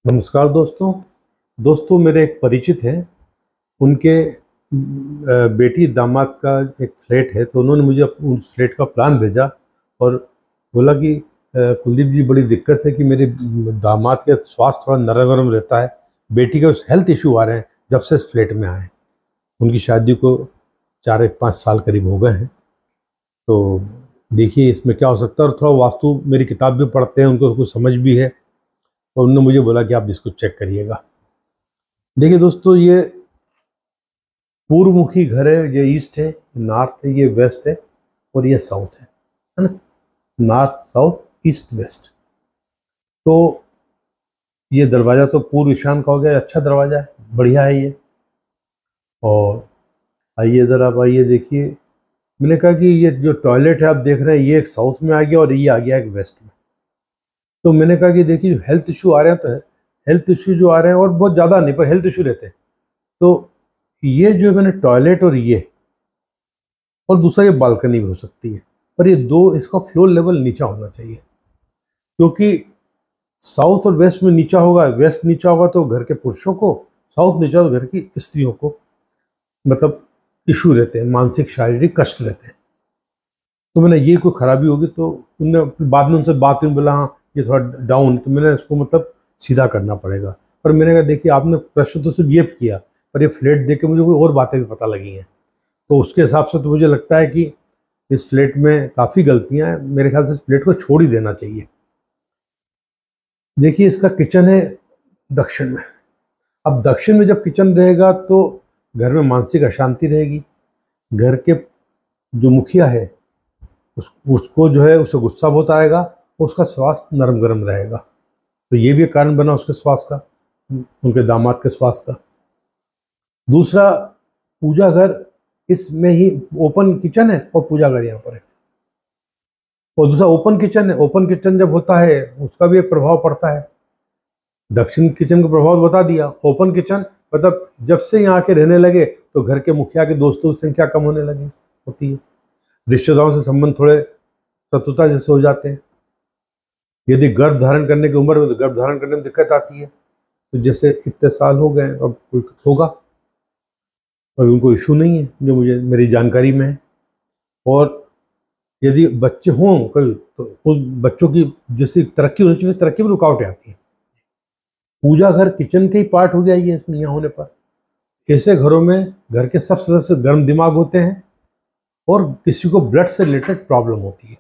नमस्कार दोस्तों मेरे एक परिचित हैं। उनके बेटी दामाद का एक फ्लैट है, तो उन्होंने मुझे उस फ्लैट का प्लान भेजा और बोला कि कुलदीप जी, बड़ी दिक्कत है कि मेरे दामाद के स्वास्थ्य थोड़ा नरम गरम रहता है, बेटी के हेल्थ इशू आ रहे हैं जब से इस फ्लैट में आए। उनकी शादी को 4-5 साल करीब हो गए हैं। तो देखिए इसमें क्या हो सकता है, और थोड़ा वास्तु मेरी किताब भी पढ़ते हैं, उनको कुछ समझ भी है, और उन्होंने मुझे बोला कि आप इसको चेक करिएगा। देखिए दोस्तों, ये पूर्वमुखी घर है, ये ईस्ट है, नॉर्थ है, ये वेस्ट है, और ये साउथ है ना, नॉर्थ साउथ ईस्ट वेस्ट। तो ये दरवाज़ा तो पूर्व ईशान का हो गया, अच्छा दरवाज़ा है, बढ़िया है ये। और आइए इधर, आप आइए देखिए, मैंने कहा कि ये जो टॉयलेट है आप देख रहे हैं, ये एक साउथ में आ गया और ये आ गया एक वेस्ट में। तो मैंने कहा कि देखिए जो हेल्थ इशू आ रहे हैं, तो हेल्थ इशू जो आ रहे हैं, और बहुत ज़्यादा नहीं पर हेल्थ इशू रहते हैं, तो ये जो मैंने टॉयलेट और दूसरा ये बालकनी भी हो सकती है, पर ये दो, इसका फ्लोर लेवल नीचा होना चाहिए, क्योंकि साउथ और वेस्ट में नीचा होगा, वेस्ट नीचा होगा तो घर के पुरुषों को, साउथ नीचा तो घर की स्त्रियों को मतलब इशू रहते हैं, मानसिक शारीरिक कष्ट रहते हैं। तो मैंने ये कोई खराबी होगी, तो उनने बाद में उनसे बात हुई, बोला हाँ ये थोड़ा डाउन है, तो मैंने इसको मतलब सीधा करना पड़ेगा। पर मैंने कहा देखिए आपने प्रश्न तो सिर्फ ये किया, पर ये फ्लैट देख के मुझे कोई और बातें भी पता लगी हैं, तो उसके हिसाब से तो मुझे लगता है कि इस फ्लैट में काफ़ी गलतियां हैं। मेरे ख्याल से इस फ्लैट को छोड़ ही देना चाहिए। देखिए इसका किचन है दक्षिण में। अब दक्षिण में जब किचन रहेगा तो घर में मानसिक अशांति रहेगी, घर के जो मुखिया है उसको जो है उसे गुस्सा बहुत आएगा, उसका स्वास्थ्य नरम गरम रहेगा। तो ये भी एक कारण बना उसके स्वास्थ्य का, उनके दामाद के स्वास्थ्य का। दूसरा, पूजा घर इसमें ही, ओपन किचन है और पूजा घर यहाँ पर है, और दूसरा ओपन किचन है। ओपन किचन जब होता है उसका भी एक प्रभाव पड़ता है। दक्षिण किचन का प्रभाव बता दिया। ओपन किचन मतलब जब से यहाँ के रहने लगे तो घर के मुखिया के दोस्तों की संख्या कम होने लगी होती है, रिश्तेदारों से संबंध थोड़े शत्रुता जैसे हो जाते हैं। यदि गर्भ धारण करने की उम्र में, तो गर्भ धारण करने में दिक्कत आती है। तो जैसे इतने साल हो गए, अब कोई होगा, अभी उनको इशू नहीं है जो मुझे मेरी जानकारी में है। और यदि बच्चे हों कभी, तो उन बच्चों की जैसी तरक्की होनी चाहिए, तरक्की में रुकावटें आती हैं। पूजा घर किचन के ही पार्ट हो गया ये इसमें यहाँ होने पर। ऐसे घरों में घर के सब सदस्य गर्म दिमाग होते हैं और किसी को ब्लड से रिलेटेड प्रॉब्लम होती है।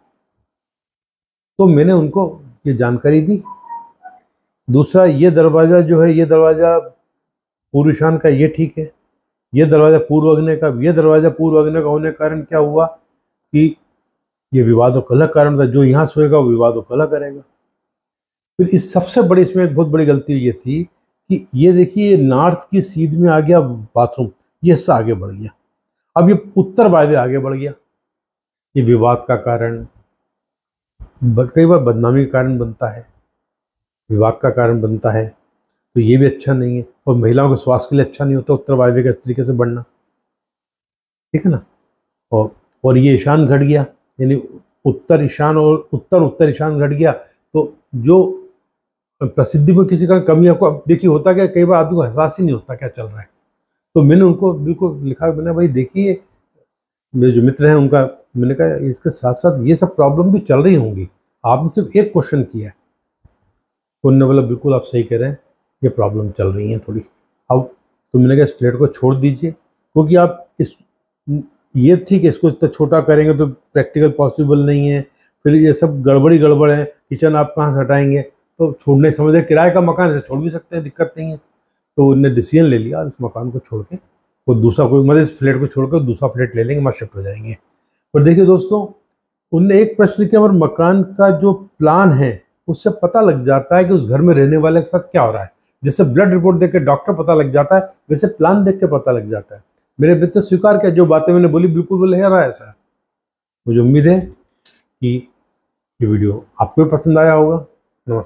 तो मैंने उनको ये जानकारी दी। दूसरा, ये दरवाज़ा जो है, ये दरवाज़ा पूर्व ईशान का, ये ठीक है। ये दरवाज़ा पूर्व अग्नि का, ये दरवाज़ा पूर्व अग्नि का होने के कारण क्या हुआ कि ये विवाद और कलह कारण था। जो यहाँ सोएगा वो विवाद और कलह करेगा। फिर इस सबसे बड़ी, इसमें एक बहुत बड़ी गलती ये थी कि ये देखिए नॉर्थ की सीध में आ गया बाथरूम, ये हिस्सा आगे बढ़ गया। अब ये उत्तर वायव्य आगे बढ़ गया। ये विवाद का कारण, कई बार बदनामी का कारण बनता है, विवाद का कारण बनता है। तो ये भी अच्छा नहीं है, और महिलाओं के स्वास्थ्य के लिए अच्छा नहीं होता उत्तर वायव्य का इस तरीके से बढ़ना, ठीक है ना। और ये ईशान घट गया, यानी उत्तर ईशान और उत्तर ईशान घट गया। तो जो प्रसिद्धि में किसी का कमी, आपको देखिए होता क्या, कई बार आदमी को एहसास ही नहीं होता क्या चल रहा है। तो मैंने उनको बिल्कुल लिखा, मैंने भाई देखिए, मेरे जो मित्र हैं उनका, मैंने कहा इसके साथ साथ ये सब प्रॉब्लम भी चल रही होंगी, आपने सिर्फ एक क्वेश्चन किया है। तो उन्होंने बोला बिल्कुल आप सही कह रहे हैं, ये प्रॉब्लम चल रही है थोड़ी। अब तो मैंने कहा इस फ्लैट को छोड़ दीजिए, क्योंकि आप ये ठीक है, इसको इतना छोटा करेंगे तो प्रैक्टिकल पॉसिबल नहीं है। फिर ये सब गड़बड़ है, किचन आप कहाँ से हटाएंगे, तो छोड़ने समझे, किराए का मकान है, छोड़ भी सकते हैं, दिक्कत नहीं है। तो उन्होंने डिसीजन ले लिया, इस मकान को छोड़ के वो दूसरा कोई, मतलब इस फ्लैट को छोड़ कर दूसरा फ्लैट ले लेंगे, वहाँ शिफ्ट हो जाएंगे। और देखिए दोस्तों, उनने एक प्रश्न किया, और मकान का जो प्लान है उससे पता लग जाता है कि उस घर में रहने वाले के साथ क्या हो रहा है। जैसे ब्लड रिपोर्ट देख के डॉक्टर पता लग जाता है, वैसे प्लान देख के पता लग जाता है। मेरे मित्र स्वीकार किया, जो बातें मैंने बोली बिल्कुल बोले रहा है ऐसा। मुझे उम्मीद है कि ये वीडियो आपको भी पसंद आया होगा। नमस्कार।